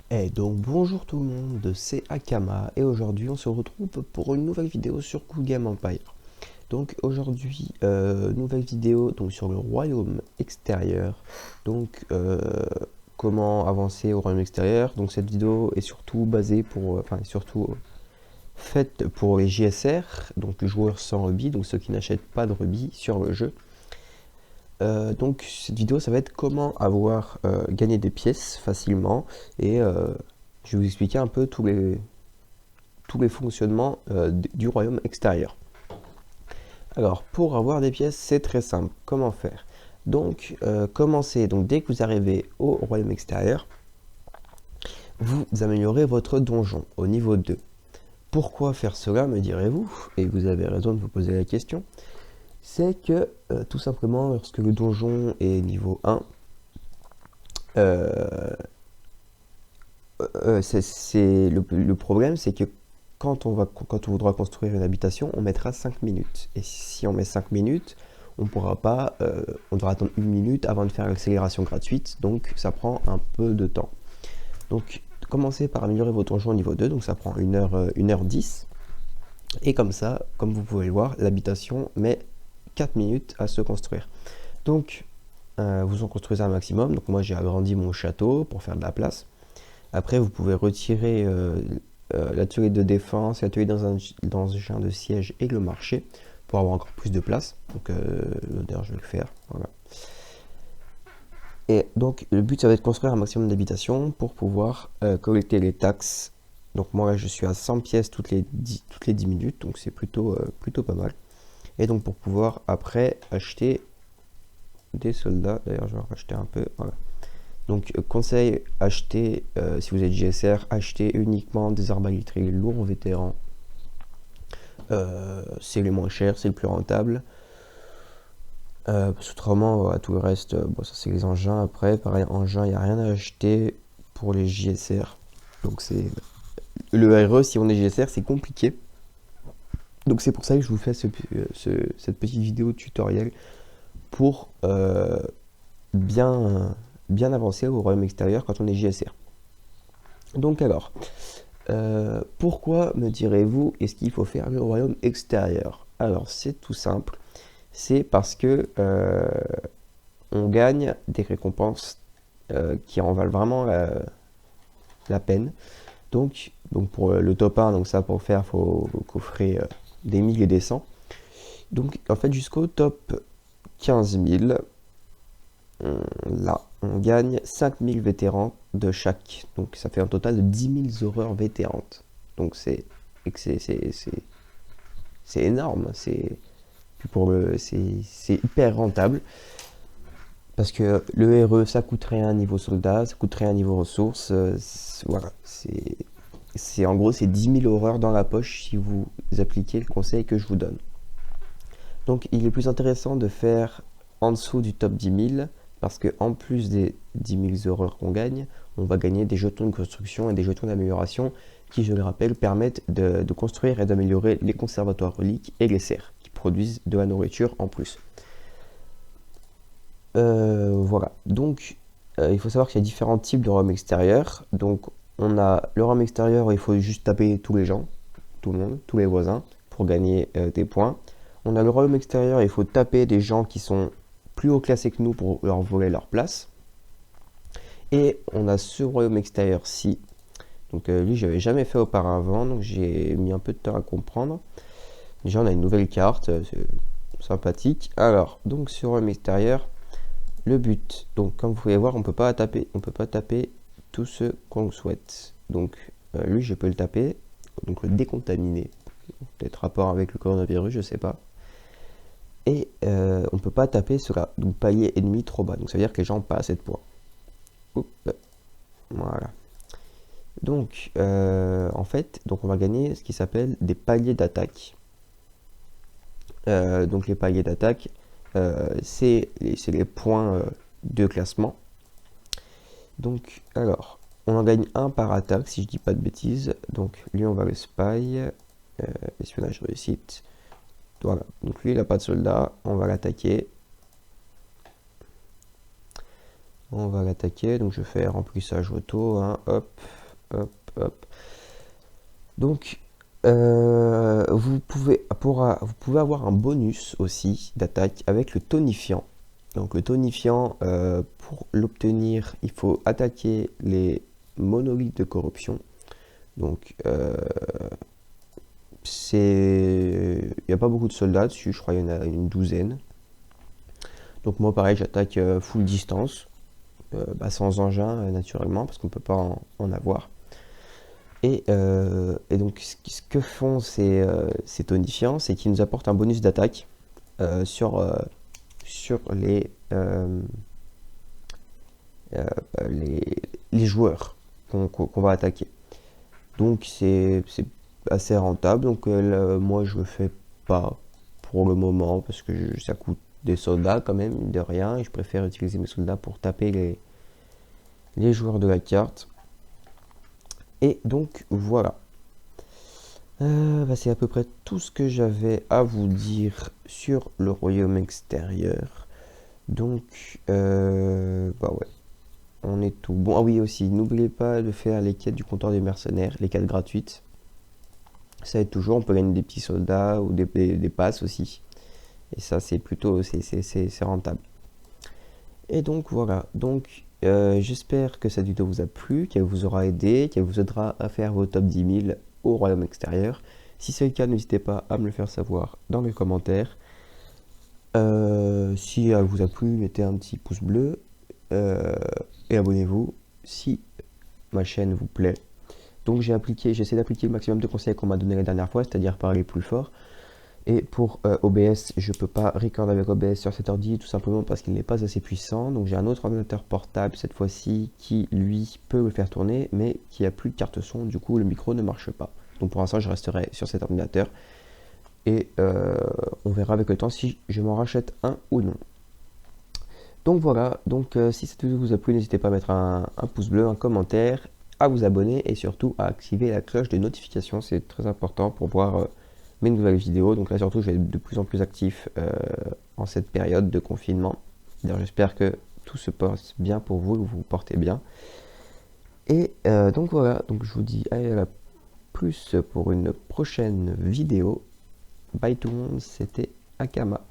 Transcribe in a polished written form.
Et donc bonjour tout le monde, c'est Akama et aujourd'hui on se retrouve pour une nouvelle vidéo sur Cool Game Empire. Donc aujourd'hui, nouvelle vidéo donc sur le royaume extérieur. Donc comment avancer au royaume extérieur. Donc cette vidéo est surtout basée pour, surtout faite pour les JSR, donc les joueurs sans rubis, donc ceux qui n'achètent pas de rubis sur le jeu. Donc cette vidéo ça va être comment avoir gagné des pièces facilement et je vais vous expliquer un peu tous les fonctionnements du royaume extérieur. Alors pour avoir des pièces c'est très simple, comment faire? Donc commencez, donc dès que vous arrivez au royaume extérieur, vous améliorez votre donjon au niveau 2. Pourquoi faire cela me direz-vous? Et vous avez raison de vous poser la question. C'est que tout simplement lorsque le donjon est niveau 1, le problème, c'est que quand on voudra construire une habitation, on mettra 5 minutes. Et si on met 5 minutes, on pourra pas, on devra attendre 1 minute avant de faire l'accélération gratuite, donc ça prend un peu de temps. Donc commencez par améliorer votre donjon au niveau 2, donc ça prend 1h10. Et comme ça, comme vous pouvez le voir, l'habitation met 4 minutes à se construire. Donc vous en construisez un maximum, donc moi j'ai agrandi mon château pour faire de la place. Après, vous pouvez retirer l'atelier de défense, l'atelier d'engin de siège et le marché pour avoir encore plus de place. Donc, d'ailleurs, je vais le faire. Voilà. Et donc, le but, ça va être de construire un maximum d'habitations pour pouvoir collecter les taxes. Donc, moi, là, je suis à 100 pièces toutes les 10 minutes, donc c'est plutôt pas mal. Et donc, pour pouvoir après acheter des soldats, d'ailleurs, je vais en racheter un peu. Voilà. Donc conseil, acheter, si vous êtes JSR, achetez uniquement des arbalétriers lourds vétérans. C'est les moins chers, c'est le plus rentable. Parce autrement, tout le reste, bon, ça c'est les engins. Après, pareil, engins, il n'y a rien à acheter pour les JSR. Donc c'est le RE, si on est JSR, c'est compliqué. Donc c'est pour ça que je vous fais cette petite vidéo tutoriel pour bien, bien avancer au royaume extérieur quand on est JSR. Donc alors, pourquoi me direz-vous est-ce qu'il faut faire le royaume extérieur? Alors c'est tout simple, c'est parce que on gagne des récompenses qui en valent vraiment la peine. Donc pour le top 1, donc ça pour faire, faut coffrer des 1000 et des 100. Donc en fait jusqu'au top 15 000, là on gagne 5000 vétérans de chaque. Donc ça fait un total de 10 000 horreurs vétérantes. Donc c'est énorme, c'est hyper rentable parce que le RE ça coûte rien niveau soldat, ça coûte rien niveau ressources, voilà, c'est en gros c'est 10 000 horreurs dans la poche si vous appliquez le conseil que je vous donne. Donc il est plus intéressant de faire en dessous du top 10 000 parce que en plus des 10 000 horreurs qu'on gagne, on va gagner des jetons de construction et des jetons d'amélioration qui, je le rappelle, permettent de construire et d'améliorer les conservatoires reliques et les serres qui produisent de la nourriture en plus. Voilà, donc il faut savoir qu'il y a différents types de royaumes extérieurs. Donc on a le royaume extérieur où il faut juste taper tous les gens, tout le monde, tous les voisins pour gagner des points. On a le royaume extérieur, il faut taper des gens qui sont plus haut classés que nous pour leur voler leur place. Et on a ce royaume extérieur-ci. Donc lui, j'avais jamais fait auparavant, donc j'ai mis un peu de temps à comprendre. Déjà, on a une nouvelle carte, c'est sympathique. Alors, donc sur le royaume extérieur, le but. Donc, comme vous pouvez voir, on peut pas taper tout ce qu'on souhaite. Donc, lui, je peux le taper, donc le décontaminer. Peut-être rapport avec le coronavirus, je sais pas. Et on peut pas taper cela, donc palier ennemi trop bas. Donc ça veut dire que les gens n'ont pas assez de points. Oups. Voilà. Donc en fait, donc on va gagner ce qui s'appelle des paliers d'attaque. Donc les paliers d'attaque, c'est les points de classement. Donc alors, on en gagne un par attaque si je dis pas de bêtises. Donc lui on va le spy, espionnage réussite. Voilà, donc lui il n'a pas de soldat, on va l'attaquer. On va l'attaquer, donc je fais remplissage auto, hein, hop, hop, hop. Donc, vous pouvez avoir un bonus aussi d'attaque avec le tonifiant. Donc le tonifiant, pour l'obtenir, il faut attaquer les monolithes de corruption. Donc, il n'y a pas beaucoup de soldats dessus, je crois qu'il y en a une douzaine. Donc moi pareil, j'attaque full distance, sans engin naturellement, parce qu'on ne peut pas en avoir. Et donc ce que font ces tonifiants, c'est qu'ils nous apportent un bonus d'attaque sur les joueurs qu'on va attaquer. Donc c'est assez rentable. Donc moi je le fais pas pour le moment parce que ça coûte des soldats quand même de rien et je préfère utiliser mes soldats pour taper les joueurs de la carte. Et donc voilà. C'est à peu près tout ce que j'avais à vous dire sur le royaume extérieur. Donc ouais, on est tout bon. Ah oui aussi, n'oubliez pas de faire les quêtes du comptoir des mercenaires, les quêtes gratuites. Ça aide toujours, on peut gagner des petits soldats ou des passes aussi. Et ça c'est plutôt c'est rentable. Et donc voilà, donc j'espère que cette vidéo vous a plu, qu'elle vous aura aidé, qu'elle vous aidera à faire vos top 10 000 au royaume extérieur. Si c'est le cas, n'hésitez pas à me le faire savoir dans les commentaires. Si elle vous a plu, mettez un petit pouce bleu et abonnez-vous si ma chaîne vous plaît. Donc j'essaie d'appliquer le maximum de conseils qu'on m'a donné la dernière fois, c'est-à-dire parler plus fort. Et pour OBS, je peux pas record avec OBS sur cet ordi, tout simplement parce qu'il n'est pas assez puissant. Donc j'ai un autre ordinateur portable cette fois-ci qui lui peut le faire tourner, mais qui a plus de carte son, du coup le micro ne marche pas. Donc pour l'instant je resterai sur cet ordinateur. Et on verra avec le temps si je m'en rachète un ou non. Donc voilà, donc si cette vidéo vous a plu, n'hésitez pas à mettre un pouce bleu, un commentaire, à vous abonner et surtout à activer la cloche de notification, c'est très important pour voir mes nouvelles vidéos. Donc là surtout je vais être de plus en plus actif en cette période de confinement. D'ailleurs j'espère que tout se passe bien pour vous, que vous vous portez bien. Et donc voilà, donc je vous dis à la plus pour une prochaine vidéo. Bye tout le monde, c'était Akama.